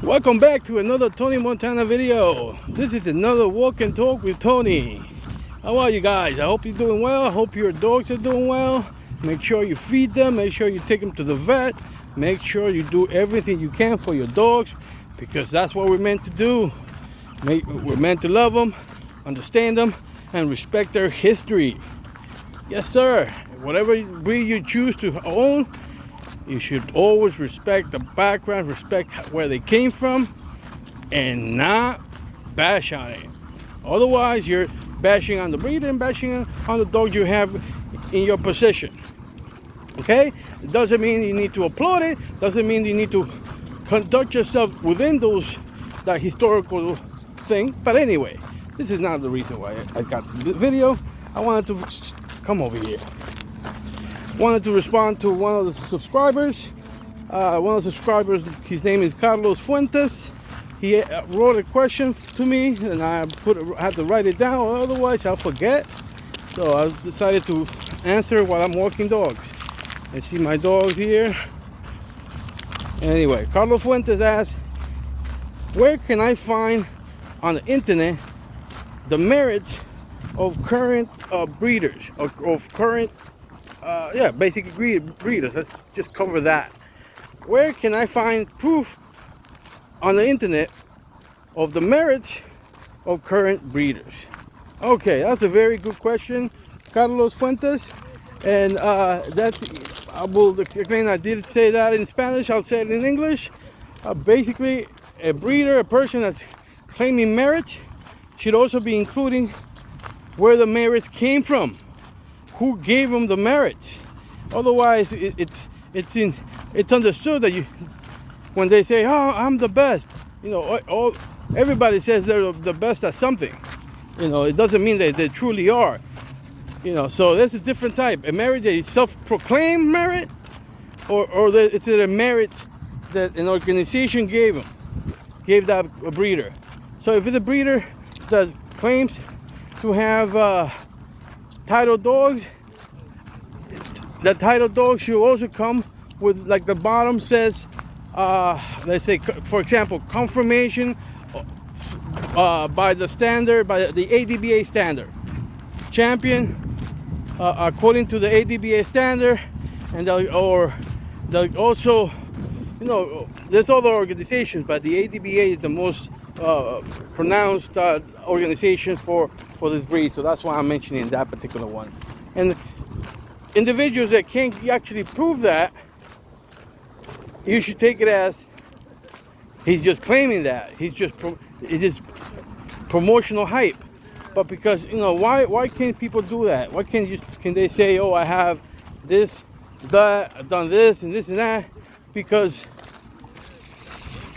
Welcome back to another Tony Montana video. This is another walk and talk with Tony. How are you guys? I hope you're doing well. I hope your dogs are doing well. Make sure you feed them. Make sure you take them to the vet. Make sure you do everything you can for your dogs, because that's what we're meant to do. We're meant to love them, understand them, and respect their history. Yes, sir. Whatever breed you choose to own, you should always respect the background, respect where they came from, and not bash on it. Otherwise, you're bashing on the breeder and bashing on the dogs you have in your possession. Okay? It doesn't mean you need to applaud it. Doesn't mean you need to conduct yourself within that historical thing. But anyway, this is not the reason why I got the video. I wanted to come over here. Wanted to respond to one of the subscribers. One of the subscribers, his name is Carlos Fuentes. He wrote a question to me, and I had to write it down, otherwise I'll forget. So I decided to answer while I'm walking dogs. I see my dogs here. Anyway, Carlos Fuentes asked, where can I find on the internet the merits of current breeders, of current basically breeders? Let's just cover that. Where can I find proof on the internet of the merits of current breeders? Okay, that's a very good question, Carlos Fuentes. And I will explain. I did say that in Spanish. I'll say it in English. Basically, a breeder, a person that's claiming merit, should also be including where the merits came from, who gave them the merits. Otherwise, it's understood that when they say, "Oh, I'm the best," everybody says they're the best at something. It doesn't mean that they truly are. So there's a different type. A merit, a self-proclaimed merit, or it's a merit that an organization gave that a breeder. So if it's a breeder that claims to have title dogs, that title dog should also come with, like the bottom says, let's say, for example, confirmation by the standard, by the ADBA standard. Champion, according to the ADBA standard, and they'll also, there's other organizations, but the ADBA is the most pronounced organization for this breed, so that's why I'm mentioning that particular one. And individuals that can't actually prove that, you should take it as he's just claiming that. It's just promotional hype. But because, why can't people do that? Why can they say, oh, I have this, that, I've done this and that? Because,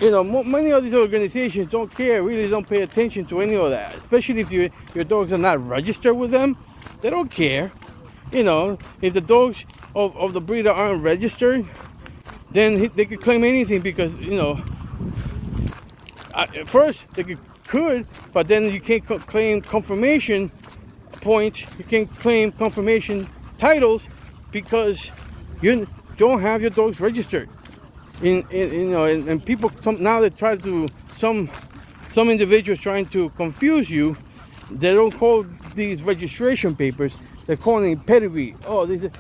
many of these organizations don't care, really don't pay attention to any of that. Especially if your dogs are not registered with them. They don't care. If the dogs of the breeder aren't registered, then they could claim anything, because, at first they could, but then you can't claim confirmation points. You can't claim confirmation titles because you don't have your dogs registered. And people now they try to some individuals trying to confuse you. They don't call these registration papers. They're calling it pedigree. Oh, this is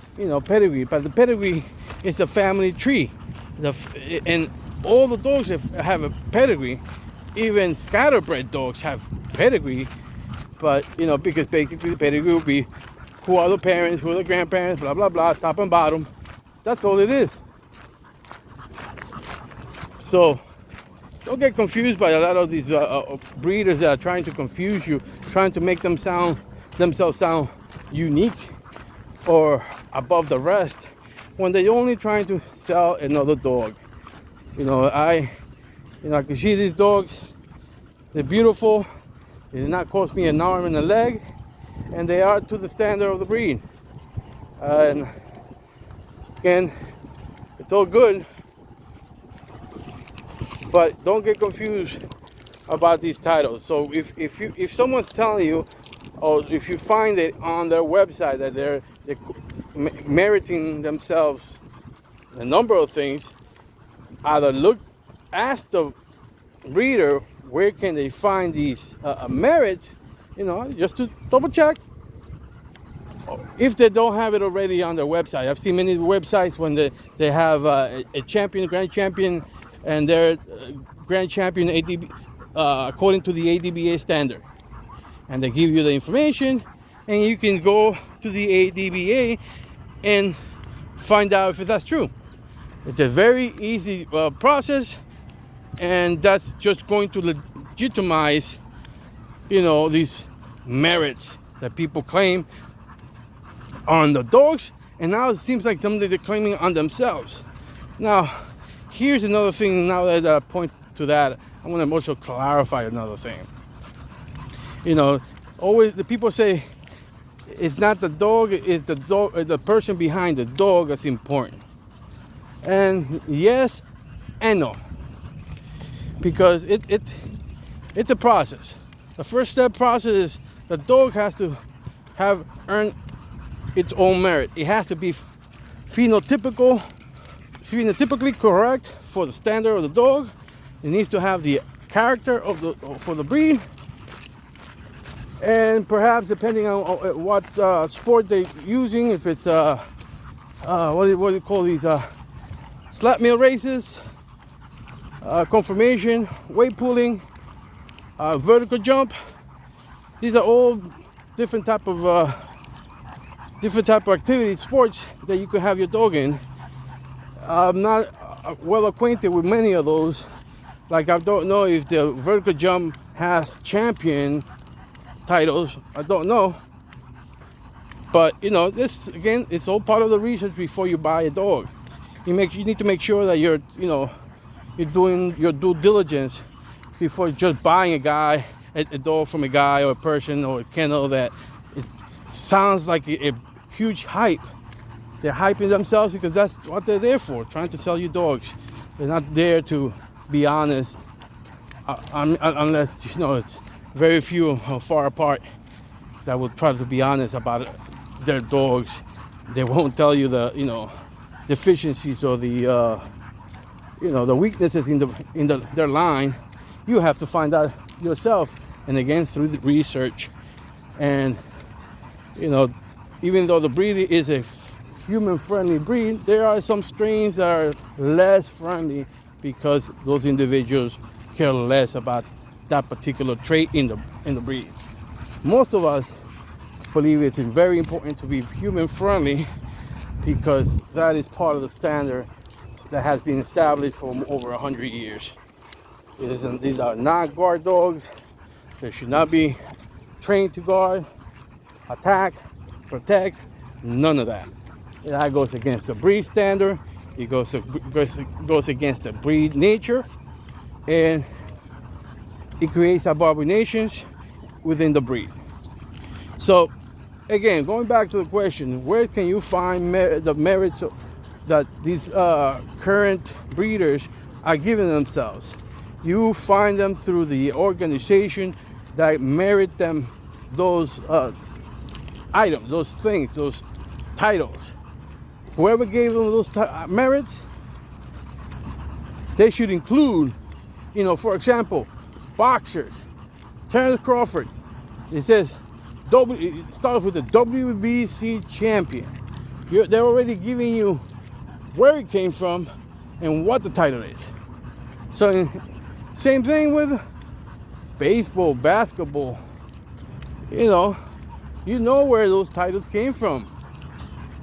pedigree, but the pedigree is a family tree. And all the dogs have a pedigree. Even scatterbred dogs have pedigree, but because basically the pedigree will be who are the parents, who are the grandparents, blah blah blah, top and bottom. That's all it is. So don't get confused by a lot of these breeders that are trying to confuse you, trying to make themselves sound unique or above the rest, when they're only trying to sell another dog. I can see these dogs. They're beautiful. They did not cost me an arm and a leg, and they are to the standard of the breed. And again, it's all good, but don't get confused about these titles. So if someone's telling you, or if you find it on their website that they're meriting themselves a number of things, either ask the breeder, where can they find these merits, just to double check if they don't have it already on their website. I've seen many websites when they have a champion, grand champion, and they're grand champion ADB, according to the ADBA standard. And they give you the information, and you can go to the ADBA and find out if that's true. It's a very easy process, and that's just going to legitimize, these merits that people claim on the dogs, and now it seems like something they're claiming on themselves. Now, here's another thing. Now that I point to that, I want to also clarify another thing. Always the people say it's not the dog, it's the person behind the dog that's important. And yes and no, because it's a process. The first step process is the dog has to have earned its own merit. It has to be phenotypically correct for the standard of the dog. It needs to have the character for the breed, and perhaps depending on what sport they're using, if it's what do you call these slap meal races, conformation, weight pulling, vertical jump. These are all different type of activities, sports that you could have your dog in. I'm not well acquainted with many of those. Like, I don't know if the vertical jump has champion titles. I don't know. But this again, it's all part of the research before you buy a dog. You need to make sure that you're doing your due diligence before just buying a dog from a guy or a person or a kennel that it sounds like a huge hype. They're hyping themselves because that's what they're there for, trying to sell you dogs. They're not there to be honest, unless it's very few far apart that will try to be honest about their dogs. They won't tell you the deficiencies or the the weaknesses in their line. You have to find out yourself, and again through the research. And even though the breed is a human-friendly breed, there are some strains that are less friendly because those individuals care less about that particular trait in the breed. Most of us believe it's very important to be human-friendly because that is part of the standard that has been established for over 100 years. These are not guard dogs. They should not be trained to guard, attack, protect, none of that. That goes against the breed standard. It goes against the breed nature, and it creates abominations within the breed. So again, going back to the question, where can you find the merits that these current breeders are giving themselves? You find them through the organization that merit them those items, those things, those titles. Whoever gave them those merits, they should include, for example, boxers. Terence Crawford, it says, it starts with the WBC champion. They're already giving you where it came from and what the title is. So, same thing with baseball, basketball. You know where those titles came from.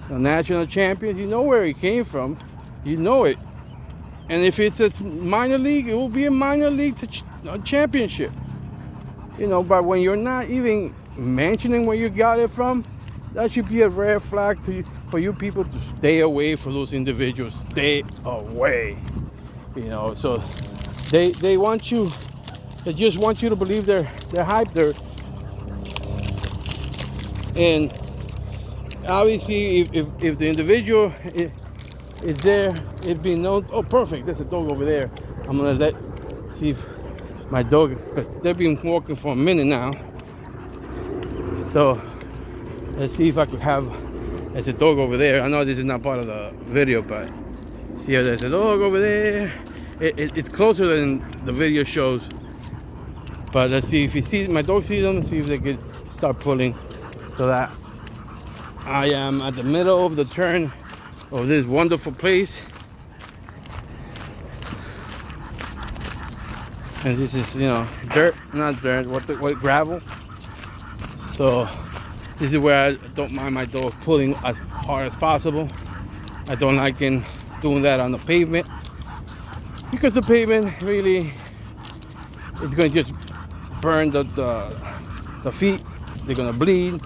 The national champions, you know where it came from. You know it. And if it's a minor league, it will be a minor league championship. But when you're not even mentioning where you got it from, that should be a red flag for you people to stay away from those individuals. Stay away. So they just want you to believe they're hyped. And obviously, if the individual is there, it's been known. Oh, perfect! There's a dog over there. I'm gonna see if my dog. They've been walking for a minute now. So let's see if I could have. There's a dog over there. I know this is not part of the video, but see if there's a dog over there. It's closer than the video shows. But let's see if he sees, my dog sees them, see if they could start pulling, so that I am at the middle of the turn of this wonderful place. And this is, dirt, not dirt, what gravel. So this is where I don't mind my dog pulling as hard as possible. I don't like him doing that on the pavement, because the pavement really is going to just burn the feet. They're gonna bleed.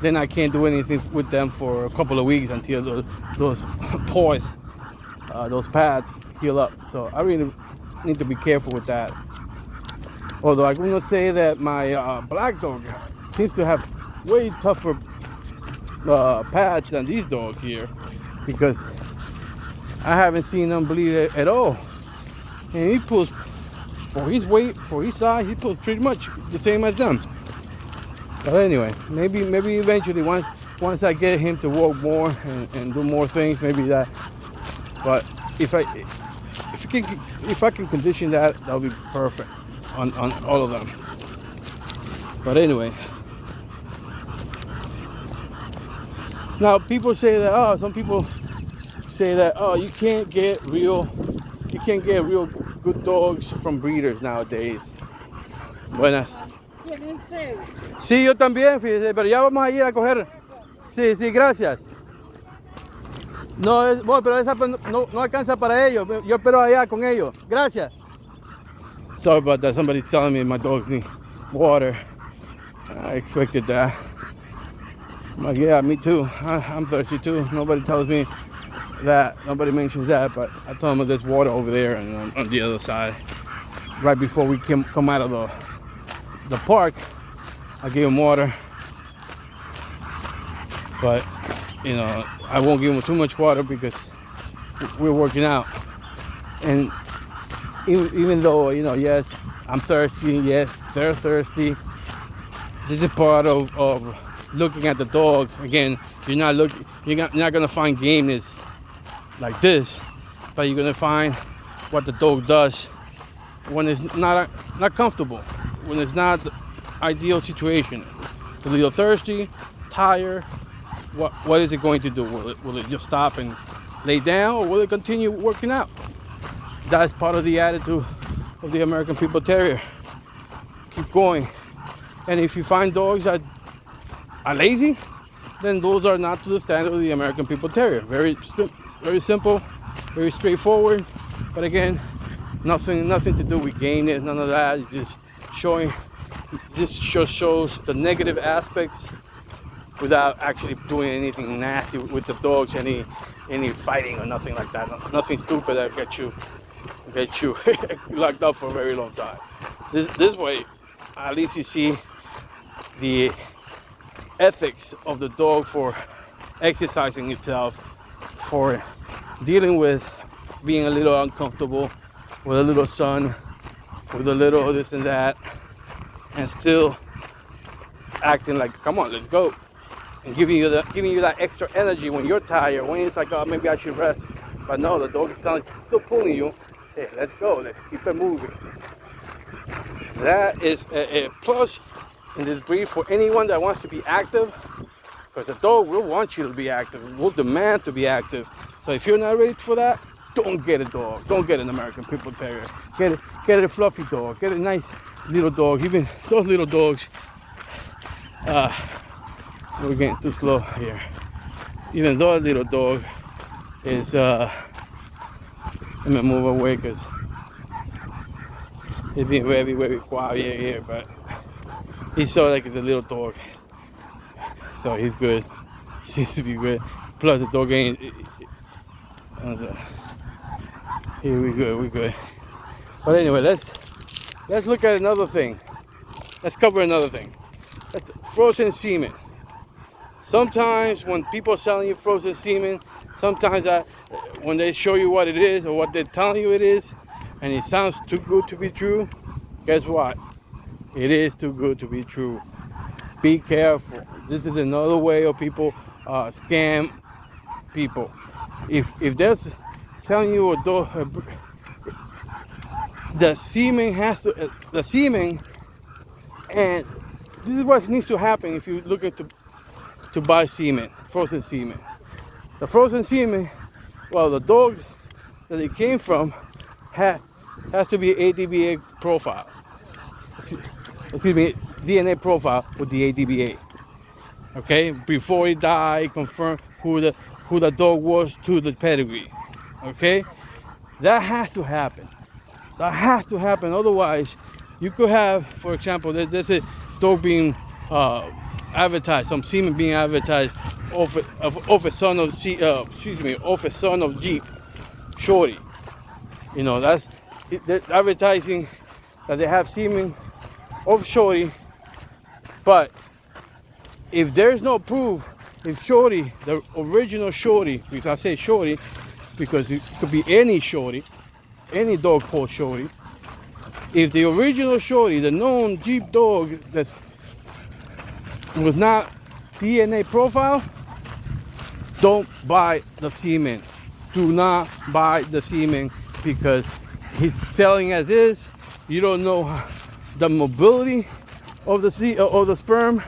Then I can't do anything with them for a couple of weeks until those paws, those pads heal up. So I really need to be careful with that. Although I'm gonna say that my black dog seems to have way tougher pads than these dogs here, because I haven't seen them bleed at all. And he pulls, for his weight, for his size, he pulls pretty much the same as them. But anyway, maybe eventually, once I get him to walk more and do more things, maybe that. But if I can condition that, that'll be perfect on all of them. But anyway, now people say that, some people say that, you can't get real good dogs from breeders nowadays. Buenas. ¿Tienen sed? Sí, yo también, fíjese, pero ya vamos a ir a coger. Sí, gracias. No, bueno, pero esa no alcanza para ellos. Yo espero allá con ellos. Gracias. Sorry about that. Somebody's telling me my dogs need water. I expected that. I'm like, yeah, me too. I'm thirsty too. Nobody tells me that. Nobody mentions that, but I told them there's water over there and on the other side. Right before we come out of the park, I gave him water, but I won't give him too much water because we're working out. And even though yes, I'm thirsty, yes, they're thirsty, this is part of looking at the dog. Again, you're not gonna find gameness like this, but you're gonna find what the dog does when it's not comfortable, when it's not the ideal situation. It's a little thirsty, tired. What is it going to do? Will it just stop and lay down, or will it continue working out? That's part of the attitude of the American People Terrier. Keep going. And if you find dogs that are lazy, then those are not to the standard of the American People Terrier. Very simple, very straightforward. But again, nothing to do with gameness, none of that. It's just this just shows the negative aspects without actually doing anything nasty with the dogs, any fighting or nothing like that. Nothing stupid that get you locked up for a very long time. This way, at least you see the ethics of the dog for exercising itself, for dealing with being a little uncomfortable, with a little sun, with a little this and that, and still acting like, come on, let's go, and giving you that extra energy when you're tired, when it's like, oh, maybe I should rest. But no, the dog is still pulling you. Say, let's go, let's keep it moving. That is a plus in this breed for anyone that wants to be active, because the dog will want you to be active, will demand to be active. So if you're not ready for that, don't get a dog. Don't get an American People Terrier. Get a fluffy dog. Get a nice little dog. Even those little dogs, we're getting too slow here. Even though a little dog is, let me move away because it's being very, very quiet here, but he's so like it's a little dog. So he's good. He seems to be good. Plus the dog ain't, here we good. But anyway, let's look at another thing. Let's cover another thing. That's frozen semen. Sometimes when people are selling you frozen semen, sometimes when they show you what it is or what they're telling you it is, and it sounds too good to be true, guess what? It is too good to be true. Be careful. This is another way of people scam people. If they're selling you the semen and this is what needs to happen if you're looking to buy semen, frozen semen. The frozen semen, well, the dog that it came from has to be ADBA profile. Excuse me, DNA profile with the ADBA. Okay, before it died, confirm who the dog was to the pedigree. Okay, that has to happen. That has to happen. Otherwise, you could have, for example, there's a dog being advertised, some semen being advertised of a son of of a son of Jeep, Shorty. You know, they're advertising that they have semen of Shorty, but if there's no proof, if Shorty, the original Shorty, because I say Shorty because it could be any Shorty, any dog called Shorty. If the original Shorty, the known Jeep dog that was not DNA profile, don't buy the semen. Do not buy the semen because he's selling as is. You don't know the mobility of the sperm.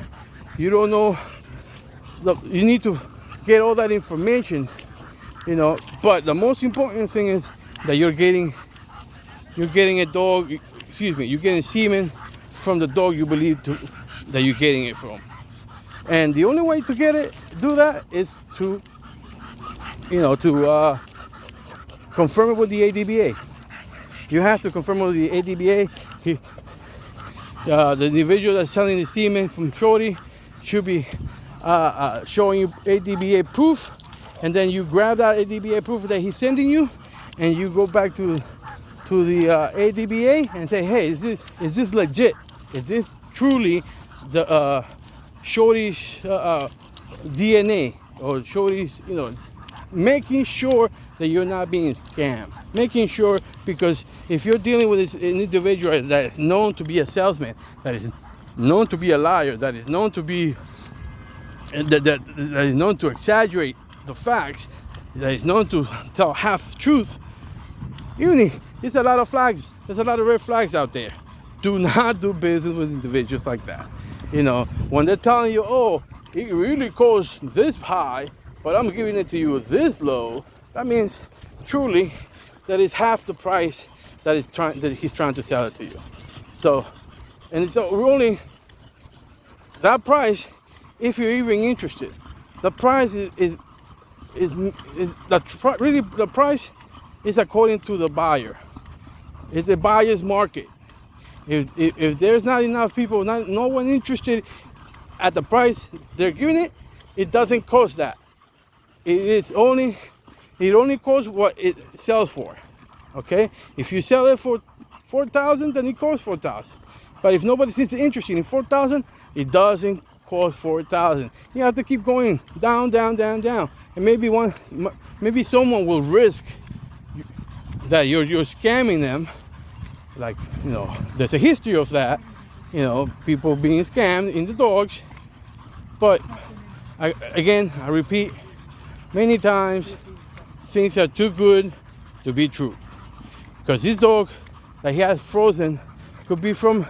You don't know. You need to get all that information, you know. But the most important thing is that you're getting a dog. Excuse me. You're getting semen from the dog you believe that you're getting it from. And the only way to do that is to, confirm it with the ADBA. You have to confirm it with the ADBA. The individual that's selling the semen from Shorty should be showing you ADBA proof, and then you grab that ADBA proof that he's sending you, and you go back to the ADBA and say, hey, is this legit? Is this truly the Shorty's DNA or Shorty's, making sure that you're not being scammed. Making sure, because if you're dealing with an individual that is known to be a salesman, that is known to be a liar, that is known to be that is known to exaggerate the facts, that is known to tell half truth, there's a lot of flags. There's a lot of red flags out there. Do not do business with individuals like that. When they're telling you, oh, it really costs this high, but I'm giving it to you this low, that means truly that is half the price that he's trying to sell it to you. So, and it's only that price if you're even interested. The price the price is according to the buyer. It's a buyer's market. If there's not enough people, no one interested at the price they're giving it, it doesn't cost that. It only costs what it sells for. Okay? If you sell it for $4,000, then it costs $4,000. But if nobody seems interested in $4,000, it doesn't cost $4,000. You have to keep going down, down, down, down, and maybe someone will risk that you're scamming them. Like, there's a history of that, people being scammed in the dogs. But I repeat many times, things are too good to be true. Because this dog that he has frozen could be from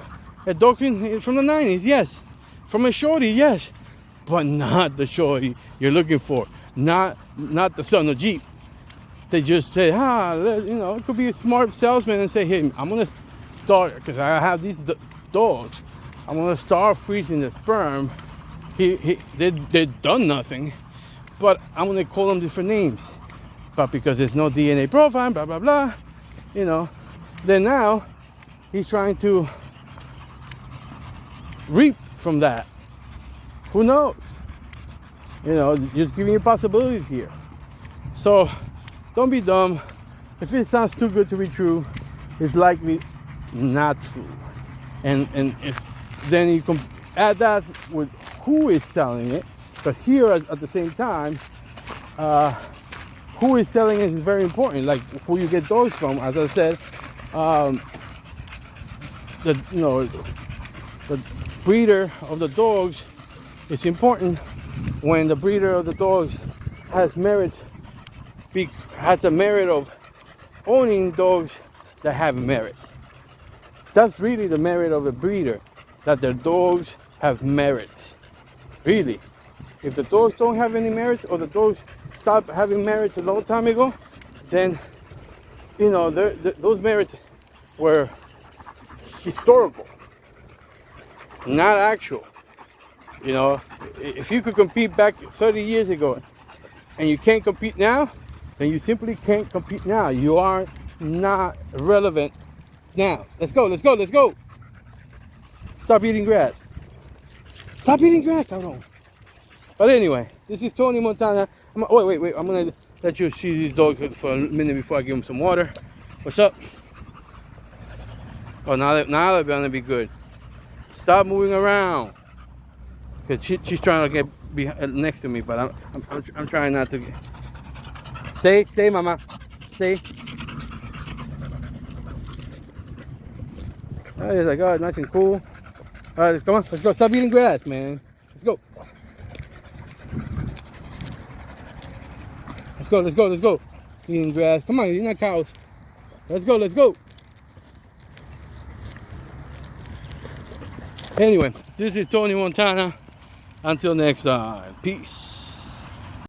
a dog from the 90s, yes. From a Shorty, yes. But not the Shorty you're looking for. Not the son of Jeep. They just say, it could be a smart salesman and say, hey, I'm going to start, because I have these dogs, I'm going to start freezing the sperm. They've done nothing, but I'm going to call them different names. But because there's no DNA profile, blah, blah, blah, then now he's trying to reap from that. Who knows? Just giving you possibilities here. So don't be dumb. If it sounds too good to be true, it's likely not true. And if then you can add that with who is selling it, because here at the same time, who is selling it is very important. Like who you get dogs from, as I said, the breeder of the dogs is important. When the breeder of the dogs has a merit of owning dogs that have merit. That's really the merit of a breeder, that their dogs have merits. Really. If the dogs don't have any merits, or the dogs stopped having merits a long time ago, then, you know, those merits were historical, not actual. You know, if you could compete back 30 years ago and you can't compete now, then you simply can't compete now. You are not relevant now. Let's go, let's go, let's go. Stop eating grass. Stop eating grass, cabrón. But anyway, this is Tony Montana. Wait. I'm going to let you see these dogs for a minute before I give them some water. What's up? Oh, now they're going to be good. Stop moving around. Because she's trying to get next to me, but I'm trying not to. Stay, mama. Stay. Oh, it's like, oh, nice and cool. All right, come on, let's go. Stop eating grass, man. Let's go. Let's go. Eating grass. Come on, you're not cows. Let's go. Anyway, this is Tony Montana. Until next time, peace.